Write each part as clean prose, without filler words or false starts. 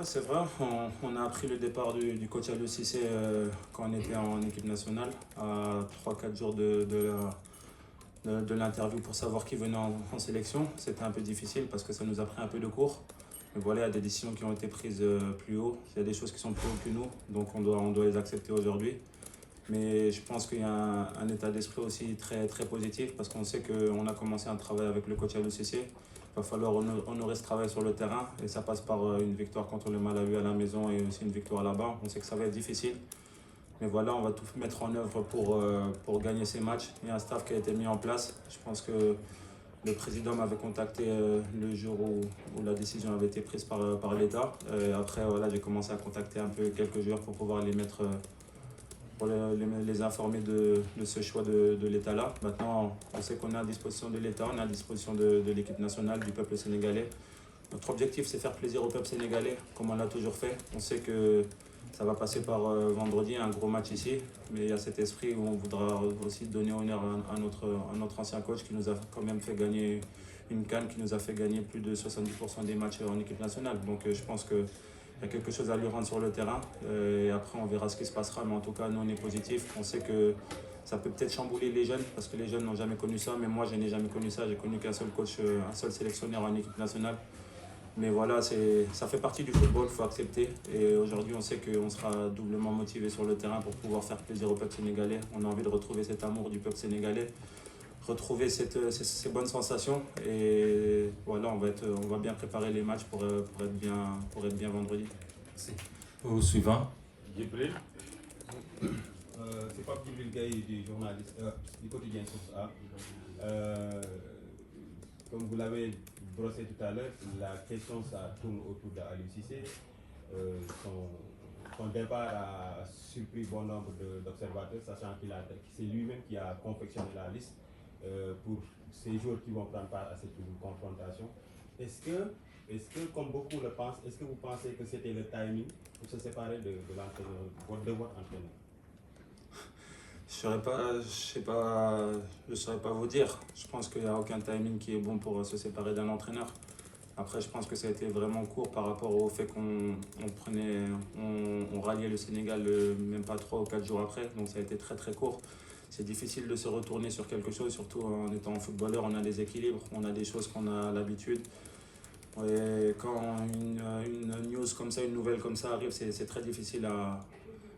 Ouais, c'est vrai, on a appris le départ du coach Aliou Cissé quand on était en équipe nationale, à 3 4 jours de l'interview pour savoir qui venait en sélection. C'était un peu difficile parce que ça nous a pris un peu de cours. Mais voilà, il y a des décisions qui ont été prises plus haut. Il y a des choses qui sont plus haut que nous, donc on doit les accepter aujourd'hui. Mais je pense qu'il y a un état d'esprit aussi très, très positif parce qu'on sait qu'on a commencé un travail avec le coach Aliou Cissé. Il va falloir honorer ce travail sur le terrain et ça passe par une victoire contre le Malawi à la maison et aussi une victoire là-bas. On sait que ça va être difficile, mais voilà, on va tout mettre en œuvre pour gagner ces matchs. Il y a un staff qui a été mis en place. Je pense que le président m'avait contacté le jour où la décision avait été prise par l'État. Après, voilà, j'ai commencé à contacter un peu quelques joueurs pour pouvoir les mettre pour les informer de ce choix de l'État-là. Maintenant, on sait qu'on est à disposition de l'État, on est à disposition de l'équipe nationale, du peuple sénégalais. Notre objectif, c'est faire plaisir au peuple sénégalais, comme on l'a toujours fait. On sait que ça va passer par vendredi, un gros match ici, mais il y a cet esprit où on voudra aussi donner honneur à notre ancien coach qui nous a quand même fait gagner une CAN, qui nous a fait gagner plus de 70% des matchs en équipe nationale. Donc je pense que il y a quelque chose à lui rendre sur le terrain. Et après, on verra ce qui se passera. Mais en tout cas, nous, on est positif. On sait que ça peut peut-être chambouler les jeunes parce que les jeunes n'ont jamais connu ça. Mais moi, je n'ai jamais connu ça. J'ai connu qu'un seul coach, un seul sélectionneur en équipe nationale. Mais voilà, ça fait partie du football, il faut accepter. Et aujourd'hui, on sait qu'on sera doublement motivé sur le terrain pour pouvoir faire plaisir au peuple sénégalais. On a envie de retrouver cet amour du peuple sénégalais, retrouver ces bonnes sensations. Et voilà, on va bien préparer les matchs pour être bien vendredi. Merci. Au suivant. Djibril, c'est pas Djibril Gaye du journaliste du quotidien Source A. Comme vous l'avez brossé tout à l'heure, la question ça tourne autour d'Aliou Cissé. Son départ a surpris bon nombre d'observateurs, sachant que c'est lui-même qui a confectionné la liste pour ces joueurs qui vont prendre part à cette confrontation. Est-ce que, comme beaucoup le pensent, est-ce que vous pensez que c'était le timing pour se séparer de votre entraîneur? Je saurais pas vous dire. Je pense qu'il n'y a aucun timing qui est bon pour se séparer d'un entraîneur. Après, je pense que ça a été vraiment court par rapport au fait on ralliait le Sénégal même pas 3 ou 4 jours après. Donc ça a été très très court. C'est difficile de se retourner sur quelque chose, surtout en étant footballeur, on a des équilibres, on a des choses qu'on a l'habitude. Et quand une news comme ça, une nouvelle comme ça arrive, c'est très difficile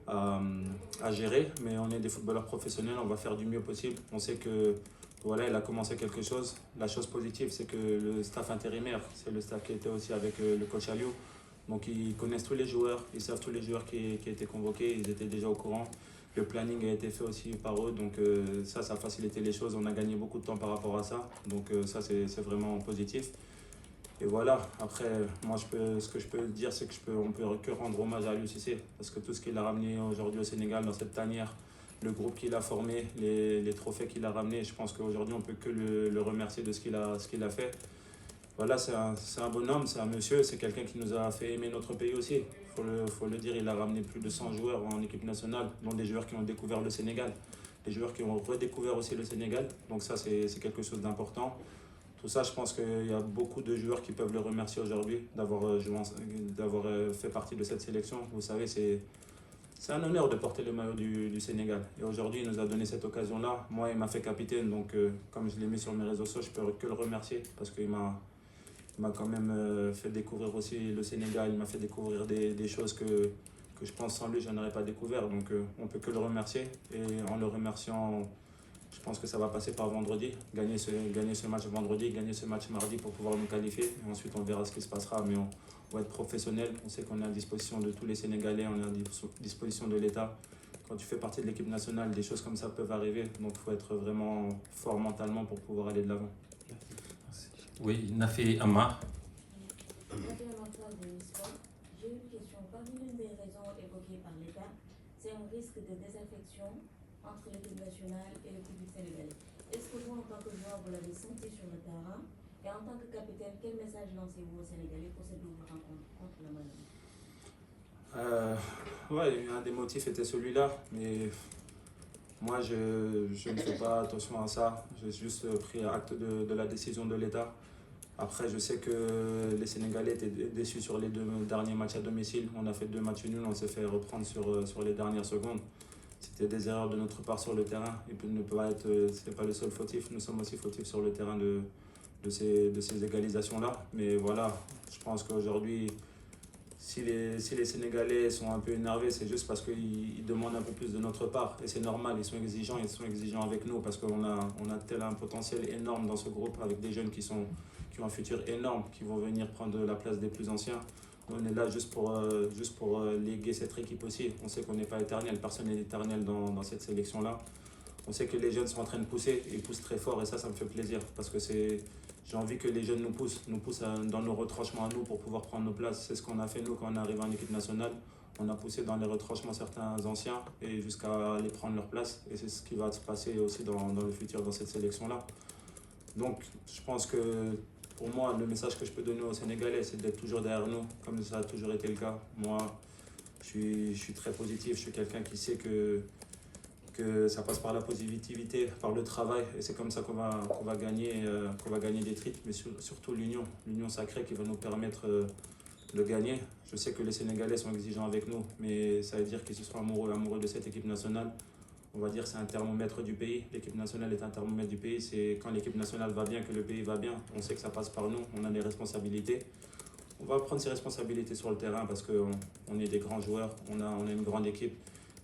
à gérer, mais on est des footballeurs professionnels, on va faire du mieux possible. On sait que voilà, il a commencé quelque chose. La chose positive, c'est que le staff intérimaire, c'est le staff qui était aussi avec le coach Aliou. Donc ils connaissent tous les joueurs, ils savent tous les joueurs qui étaient convoqués, ils étaient déjà au courant. Le planning a été fait aussi par eux, donc ça a facilité les choses. On a gagné beaucoup de temps par rapport à ça, donc ça c'est vraiment positif. Et voilà, après, moi ce que je peux dire, c'est qu'on peut que rendre hommage à Aliou Cissé, parce que tout ce qu'il a ramené aujourd'hui au Sénégal dans cette tanière, le groupe qu'il a formé, les trophées qu'il a ramenés, je pense qu'aujourd'hui on peut que le remercier de ce qu'il a fait. Voilà, c'est un bonhomme, c'est un monsieur, c'est quelqu'un qui nous a fait aimer notre pays aussi. Faut le dire, il a ramené plus de 100 joueurs en équipe nationale, dont des joueurs qui ont découvert le Sénégal, des joueurs qui ont redécouvert aussi le Sénégal. Donc ça, c'est quelque chose d'important. Tout ça, je pense qu'il y a beaucoup de joueurs qui peuvent le remercier aujourd'hui d'avoir fait partie de cette sélection. Vous savez, c'est un honneur de porter le maillot du Sénégal. Et aujourd'hui, il nous a donné cette occasion-là. Moi, il m'a fait capitaine, donc comme je l'ai mis sur mes réseaux sociaux, je peux que le remercier parce qu'il m'a quand même fait découvrir aussi le Sénégal. Il m'a fait découvrir des choses que je pense sans lui, je n'aurais pas découvert. Donc on peut que le remercier. Et en le remerciant, je pense que ça va passer par vendredi. Gagner ce match vendredi, gagner ce match mardi pour pouvoir nous qualifier. Et ensuite, on verra ce qui se passera. Mais on va être professionnel. On sait qu'on est à disposition de tous les Sénégalais. On est à disposition de l'État. Quand tu fais partie de l'équipe nationale, des choses comme ça peuvent arriver. Donc il faut être vraiment fort mentalement pour pouvoir aller de l'avant. Oui, Nafi Amar. J'ai une question. Parmi l'une des raisons évoquées par l'État, c'est un risque de désaffection entre l'équipe nationale et le public sénégalais. Est-ce que vous, en tant que joueur, vous l'avez senti sur le terrain? Et en tant que capitaine, quel message lancez-vous aux Sénégalais pour cette double rencontre contre la Malawi? Ouais, un des motifs était celui-là, mais moi je ne fais pas attention à ça. J'ai juste pris acte de la décision de l'État. Après, je sais que les Sénégalais étaient déçus sur les 2 derniers matchs à domicile. On a fait 2 matchs nuls, on s'est fait reprendre sur les dernières secondes. C'était des erreurs de notre part sur le terrain. Et puis ne pas être, c'est pas le seul fautif. Nous sommes aussi fautifs sur le terrain de ces égalisations-là. Mais voilà, je pense qu'aujourd'hui, si les Sénégalais sont un peu énervés, c'est juste parce qu'ils demandent un peu plus de notre part. Et c'est normal, ils sont exigeants avec nous parce qu'on a tel un potentiel énorme dans ce groupe avec des jeunes qui ont un futur énorme, qui vont venir prendre la place des plus anciens. On est là juste pour léguer cette équipe aussi. On sait qu'on n'est pas éternel, personne n'est éternel dans cette sélection-là. On sait que les jeunes sont en train de pousser, ils poussent très fort et ça me fait plaisir parce que j'ai envie que les jeunes nous poussent dans nos retranchements à nous pour pouvoir prendre nos places. C'est ce qu'on a fait nous quand on est arrivé en équipe nationale. On a poussé dans les retranchements certains anciens et jusqu'à aller prendre leur place. Et c'est ce qui va se passer aussi dans le futur dans cette sélection-là. Donc je pense que pour moi, le message que je peux donner aux Sénégalais, c'est d'être toujours derrière nous, comme ça a toujours été le cas. Moi, je suis très positif, je suis quelqu'un qui sait que ça passe par la positivité, par le travail, et c'est comme ça qu'on va gagner des titres, mais surtout l'union sacrée qui va nous permettre de gagner. Je sais que les Sénégalais sont exigeants avec nous, mais ça veut dire qu'ils se sont amoureux de cette équipe nationale. On va dire que c'est un thermomètre du pays. L'équipe nationale est un thermomètre du pays. C'est quand l'équipe nationale va bien que le pays va bien. On sait que ça passe par nous, on a des responsabilités. On va prendre ses responsabilités sur le terrain parce qu'on est des grands joueurs, on a une grande équipe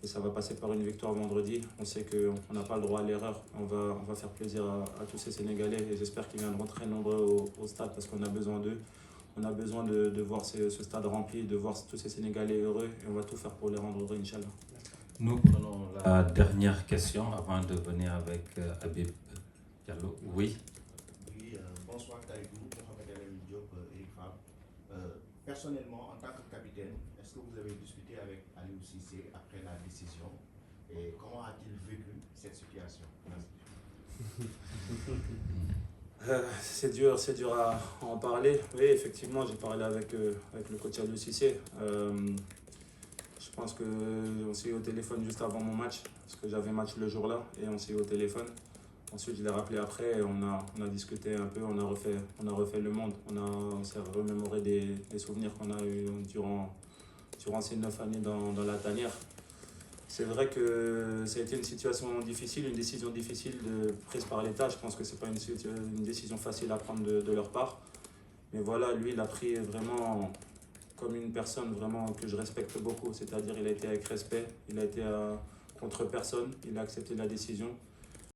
et ça va passer par une victoire vendredi. On sait qu'on n'a pas le droit à l'erreur. On va faire plaisir à tous ces Sénégalais et j'espère qu'ils viendront très nombreux au stade parce qu'on a besoin d'eux. On a besoin de voir ce stade rempli, de voir tous ces Sénégalais heureux et on va tout faire pour les rendre heureux, Inch'Allah. Nous prenons la dernière question avant de venir avec Habib Diallo. Oui. Oui, bonsoir Taïbou, Mohamed El Diop, Eric Fab. Personnellement, en tant que capitaine, est-ce que vous avez discuté avec Aliou Cissé après la décision et comment a-t-il vécu cette situation? C'est dur à en parler. Oui, effectivement, j'ai parlé avec le coach Aliou Cissé. Je pense qu'on s'est eu au téléphone juste avant mon match, parce que j'avais match le jour-là, et on s'est eu au téléphone. Ensuite, je l'ai rappelé après, et on a discuté un peu, on a refait le monde. On s'est remémoré des souvenirs qu'on a eu durant ces 9 années dans la tanière. C'est vrai que ça a été une situation difficile, une décision difficile prise par l'État. Je pense que ce n'est pas une décision facile à prendre de leur part. Mais voilà, lui, il a pris vraiment comme une personne vraiment que je respecte beaucoup. C'est-à-dire il a été avec respect, il a été contre personne, il a accepté la décision.